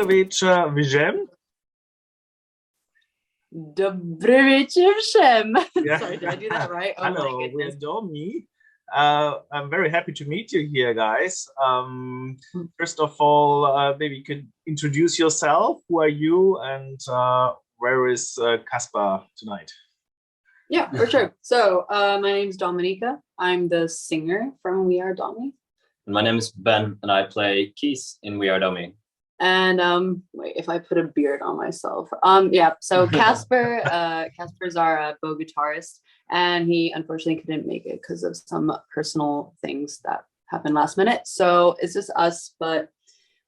Vijay. Dobry wieczór všem. Yeah. Sorry, did I do that right? Oh Hello, my We Are goodness. Domi. I'm very happy to meet you here, guys. First of all, maybe you could introduce yourself. Who are you, and where is Casper tonight? Yeah, for sure. So my name's Dominika. I'm the singer from We Are Domi. And my name is Ben, and I play keys in We Are Domi. And wait, if I put a beard on myself. Yeah, so Casper's our bow guitarist, and he unfortunately couldn't make it because of some personal things that happened last minute. So it's just us, but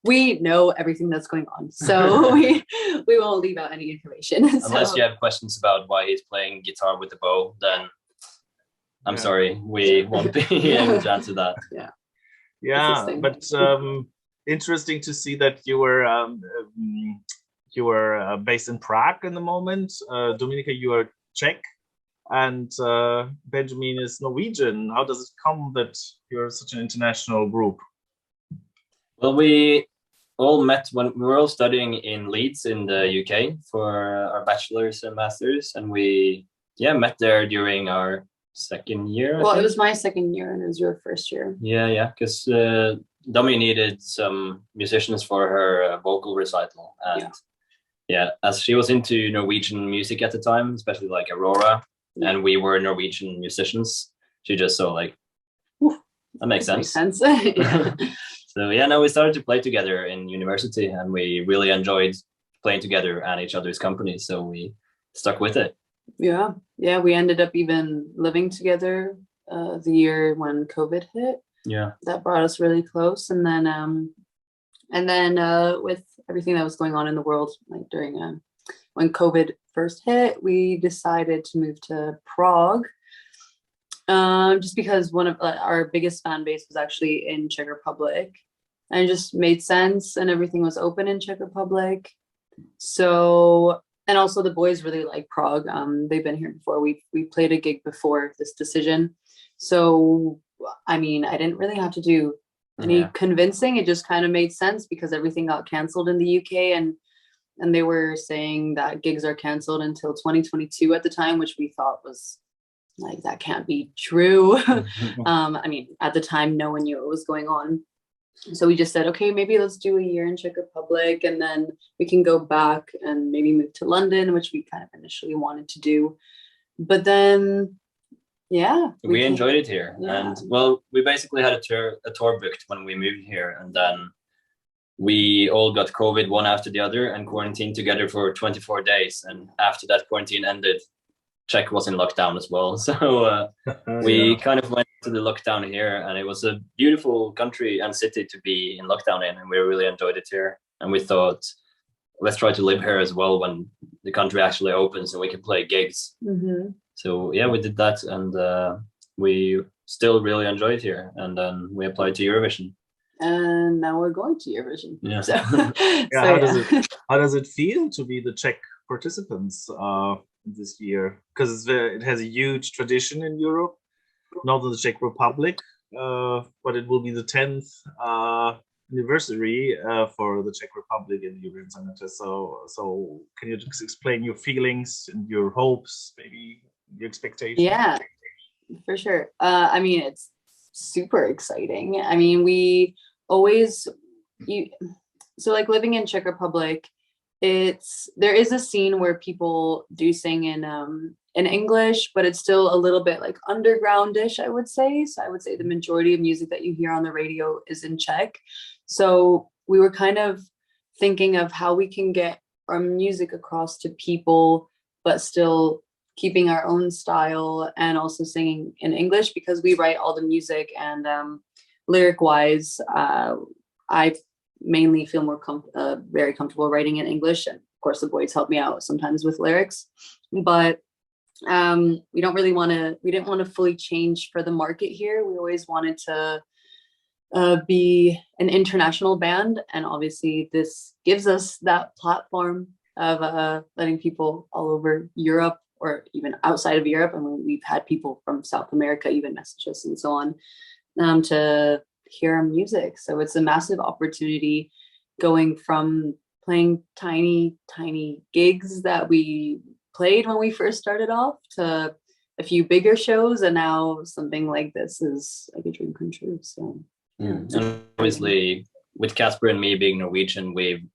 we know everything that's going on. So we won't leave out any information. Unless you have questions about why he's playing guitar with the bow, then I'm sorry, we won't be able to answer that. Yeah, but interesting to see that you were based in Prague in the moment. Dominika, you are Czech, and Benjamin is Norwegian. How does it come that you're such an international group? Well, we all met when we were all studying in Leeds in the UK for our bachelor's and master's, and we met there during our second year. Well, it was my second year, and it was your first year. Yeah, because Domi needed some musicians for her vocal recital, and as she was into Norwegian music at the time, especially like Aurora, and we were Norwegian musicians, she just saw like, that makes sense. So we started to play together in university, and we really enjoyed playing together and each other's company, so we stuck with it. Yeah, we ended up even living together the year when COVID hit. Yeah, that brought us really close, and then with everything that was going on in the world, like during when COVID first hit, we decided to move to Prague, just because one of our biggest fan base was actually in Czech Republic, and it just made sense, and everything was open in Czech Republic. So, and also the boys really like Prague. They've been here before. We played a gig before this decision, so I mean, I didn't really have to do any convincing. It just kind of made sense because everything got canceled in the UK, and they were saying that gigs are canceled until 2022 at the time, which we thought was like, that can't be true. I mean, at the time, no one knew what was going on. So we just said, okay, maybe let's do a year in Czech Republic, and then we can go back and maybe move to London, which we kind of initially wanted to do. But then we enjoyed it here, and well, we basically had a tour booked when we moved here, and then we all got COVID one after the other and quarantined together for 24 days, and after that quarantine ended, Czech was in lockdown as well, so we kind of went to the lockdown here, and it was a beautiful country and city to be in lockdown in, and we really enjoyed it here, and we thought, let's try to live here as well when the country actually opens and we can play gigs. So we did that, and we still really enjoy it here. And then we applied to Eurovision. And now we're going to Eurovision. Yeah. So, how does it feel to be the Czech participants this year? Because it has a huge tradition in Europe, not in the Czech Republic, but it will be the 10th anniversary for the Czech Republic in the Eurovision Song Contest. So can you just explain your feelings and your hopes, maybe your expectations? Yeah, for sure. I mean, it's super exciting. I mean, we always like living in Czech Republic, there is a scene where people do sing in English, but it's still a little bit like undergroundish, I would say. So I would say the majority of music that you hear on the radio is in Czech. So we were kind of thinking of how we can get our music across to people, but still keeping our own style and also singing in English, because we write all the music, and lyric wise, I mainly feel very comfortable writing in English. And of course the boys help me out sometimes with lyrics, but we didn't want to fully change for the market here. We always wanted to be an international band, and obviously this gives us that platform of letting people all over Europe or even outside of Europe. I mean, we've had people from South America even message us and so on to hear our music. So it's a massive opportunity going from playing tiny gigs that we played when we first started off to a few bigger shows, and now something like this is like a dream come true. So and obviously with Casper and me being Norwegian, we've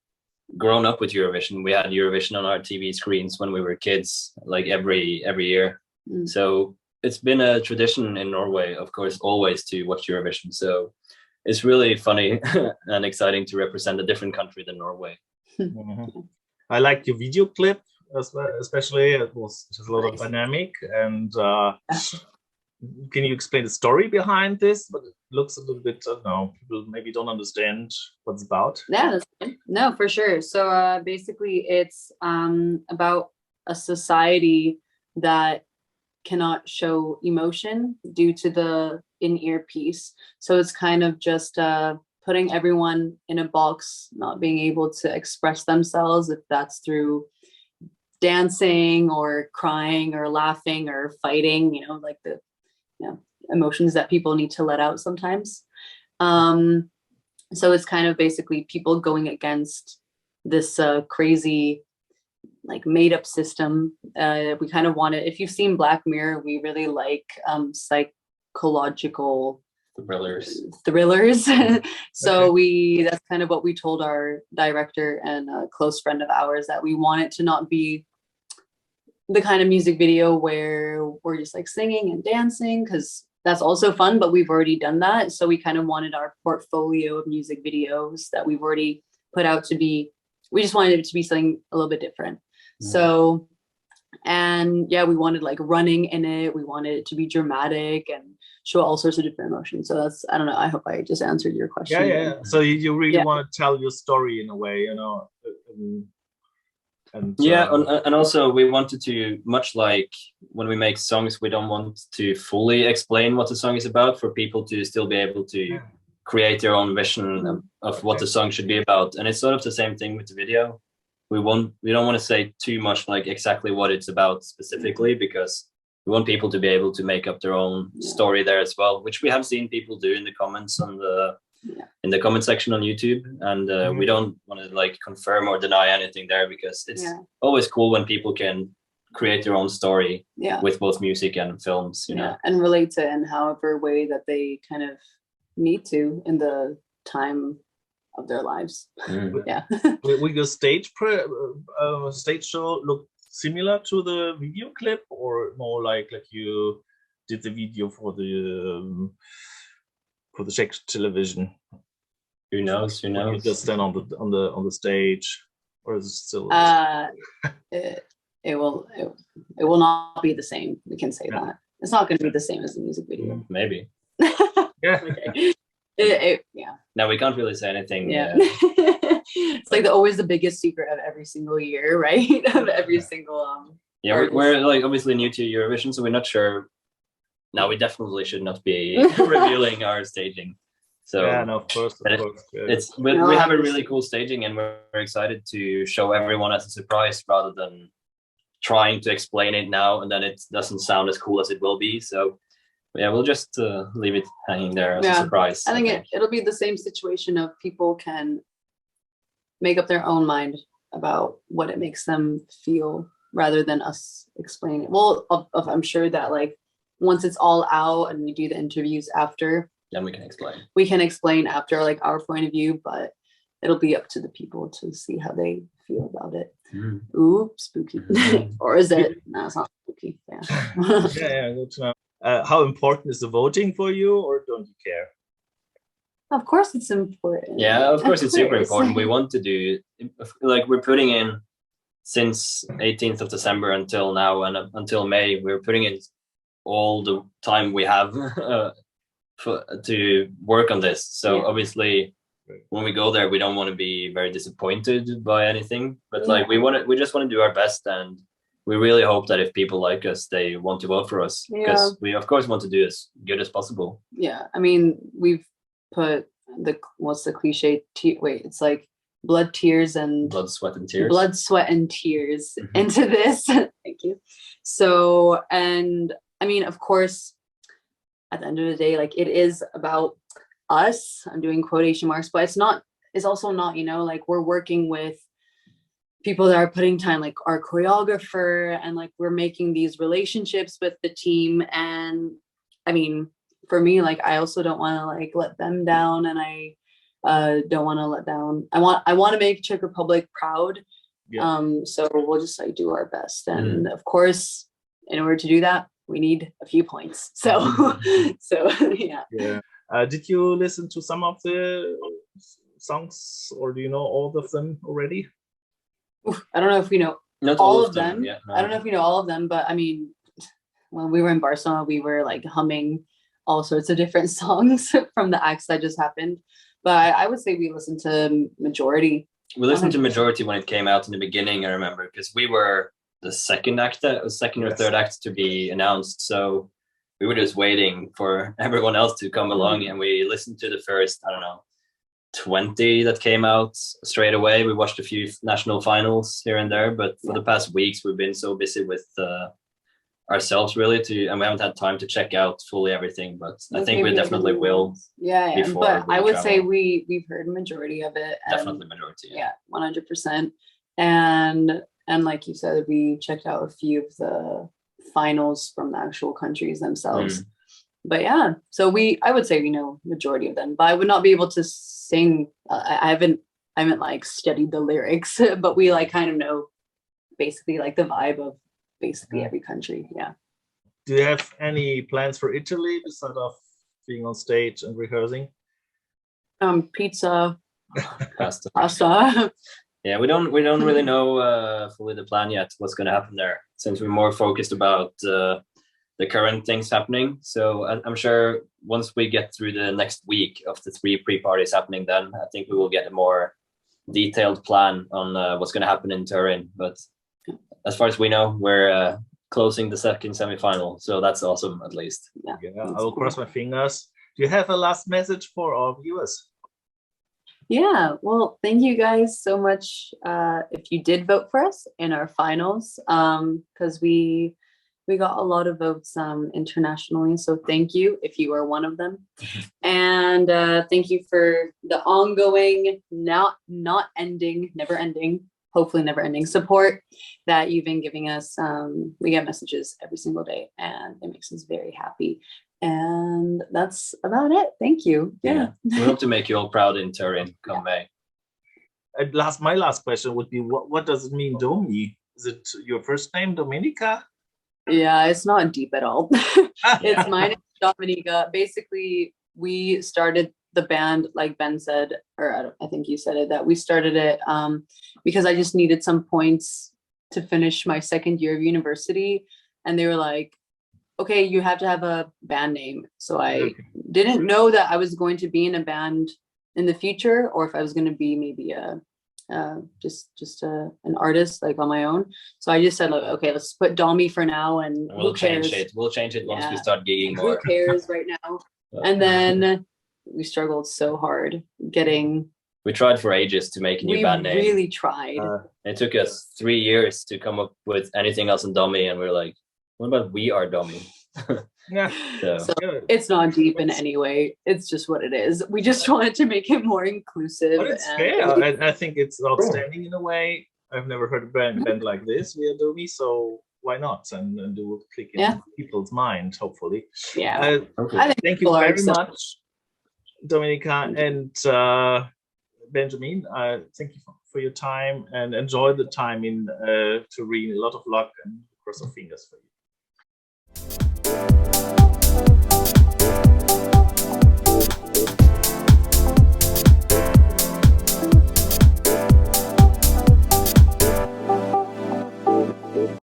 grown up with Eurovision. We had Eurovision on our TV screens when we were kids, like every year. So it's been a tradition in Norway, of course, always to watch Eurovision. So it's really funny and exciting to represent a different country than Norway. I liked your video clip, especially. It was just a lot of dynamic. And can you explain the story behind this? But it looks a little bit, I don't know, people maybe don't understand what it's about. Yeah, that's fine. No, for sure. So basically it's about a society that cannot show emotion due to the in-ear piece. So it's kind of just putting everyone in a box, not being able to express themselves, if that's through dancing or crying or laughing or fighting, you know, like the emotions that people need to let out sometimes. So it's kind of basically people going against this crazy, like made up system. We kind of wanted, if you've seen Black Mirror, we really like psychological thrillers. So that's kind of what we told our director and a close friend of ours, that we want it to not be the kind of music video where we're just like singing and dancing, because that's also fun, but we've already done that. So we kind of wanted our portfolio of music videos that we've already put out to be, we just wanted it to be something a little bit different. So, and yeah, we wanted like running in it. We wanted it to be dramatic and show all sorts of different emotions. So that's, I don't know, I hope I just answered your question. Yeah. So you really want to tell your story in a way, you know. And also we wanted to, much like when we make songs, we don't want to fully explain what the song is about, for people to still be able to create their own vision of what the song should be about. And it's sort of the same thing with the video. We don't want to say too much like exactly what it's about specifically, because we want people to be able to make up their own story there as well, which we have seen people do in the comments on the in the comment section on YouTube. And we don't want to like confirm or deny anything there, because it's always cool when people can create their own story with both music and films, you know, and relate to it in however way that they kind of need to in the time of their lives. Will your stage show look similar to the video clip, or more like you did the video for the Czech television? Who knows? You just stand on the stage, or is it still? It will not be the same. We can say that it's not going to be the same as the music video. Maybe. No, we can't really say anything. It's like always the biggest secret of every single year, right? Of every single we're like obviously new to Eurovision, so we're not sure. Now we definitely should not be revealing our staging. So of course. We have a really cool staging, and we're excited to show everyone as a surprise, rather than trying to explain it now and then it doesn't sound as cool as it will be. So we'll just leave it hanging there as a surprise. I think it'll be the same situation of people can make up their own mind about what it makes them feel, rather than us explain it. Well, I'm sure that like once it's all out and we do the interviews after, then we can explain. We can explain after, like our point of view, but it'll be up to the people to see how they feel about it. Ooh, spooky. Or is it? No, it's not spooky. Good to know. How important is the voting for you, or don't you care? Of course it's important. Yeah, of course it's super important. We want to do, like, we're putting in since 18th of December until now, and until May, we're putting in all the time we have to work on this. So obviously when we go there, we don't want to be very disappointed by anything, but like we just want to do our best, and we really hope that if people like us, they want to vote for us, because we of course want to do as good as possible. I mean, we've put what's the cliche, it's like blood, sweat and tears into this. Thank you. So, and I mean, of course, at the end of the day, like, it is about us. I'm doing quotation marks, but it's also not, like, we're working with people that are putting time, like our choreographer, and like we're making these relationships with the team. And I mean, for me, like I also don't want to like let them down, and I don't want to let down. I want to make Czech Republic proud. Yeah. So we'll just like do our best, and of course, in order to do that, we need a few points. So, yeah. Yeah. Did you listen to some of the songs, or do you know all of them already? I don't know if we know Not all of them. Yeah, no. I don't know if we know all of them, but I mean, when we were in Barcelona, we were like humming all sorts of different songs from the acts that just happened. But I would say we listened to majority. We listened to majority when it came out in the beginning, I remember, because we were the second or third act to be announced. So we were just waiting for everyone else to come along, and we listened to the first, I don't know, 20 that came out straight away. We watched a few national finals here and there, but for the past weeks we've been so busy with ourselves really and we haven't had time to check out fully everything, but I think we definitely will. Yeah. But I would say we've heard majority of it. Definitely majority. Yeah, 100%. And like you said, we checked out a few of the finals from the actual countries themselves. But yeah, so I would say we know majority of them, but I would not be able to sing. I haven't like studied the lyrics, but we like kind of know basically like the vibe of basically every country. Yeah. Do you have any plans for Italy besides of being on stage and rehearsing? Pizza, pasta. Yeah, we don't really know fully the plan yet. What's going to happen there, since we're more focused about the current things happening. So I'm sure once we get through the next week of the 3 pre-parties happening, then I think we will get a more detailed plan on what's going to happen in Turin. But as far as we know, we're closing the second semi-final, so that's awesome at least. Yeah, I will cross my fingers. Do you have a last message for our viewers? Yeah, well, thank you guys so much if you did vote for us in our finals, because we got a lot of votes internationally, so thank you if you are one of them. And thank you for the ongoing, not ending, never ending, hopefully never ending support that you've been giving us. We get messages every single day, and it makes us very happy. And that's about it. Thank you. Yeah. We hope to make you all proud in Turin come May. And my last question would be, what does it mean, Domi? Is it your first name, Dominika? Yeah, it's not deep at all. It's my name, Dominika. Basically, we started the band, like Ben said, or I think you said it, that we started it because I just needed some points to finish my second year of university. And they were like, okay, you have to have a band name. So I didn't know that I was going to be in a band in the future, or if I was going to be maybe an artist like on my own. So I just said, like, okay, let's put Domi for now, and we'll change it. We'll change it once we start gigging more. Who cares right now? And then we struggled so hard getting. We tried for ages to make a new band name. We really tried. It took us 3 years to come up with anything else than Domi, and we're like, what about We Are Domi? Yeah. So it's not deep in any way. It's just what it is. We just wanted to make it more inclusive. But it's fair. I think it's outstanding in a way. I've never heard a band like this, We Are Domi, so why not? And do click in people's mind, hopefully. Yeah. Thank you very much, Dominika and Benjamin. Thank you for your time, and enjoy the time in Turin. A lot of luck, and cross our fingers for you.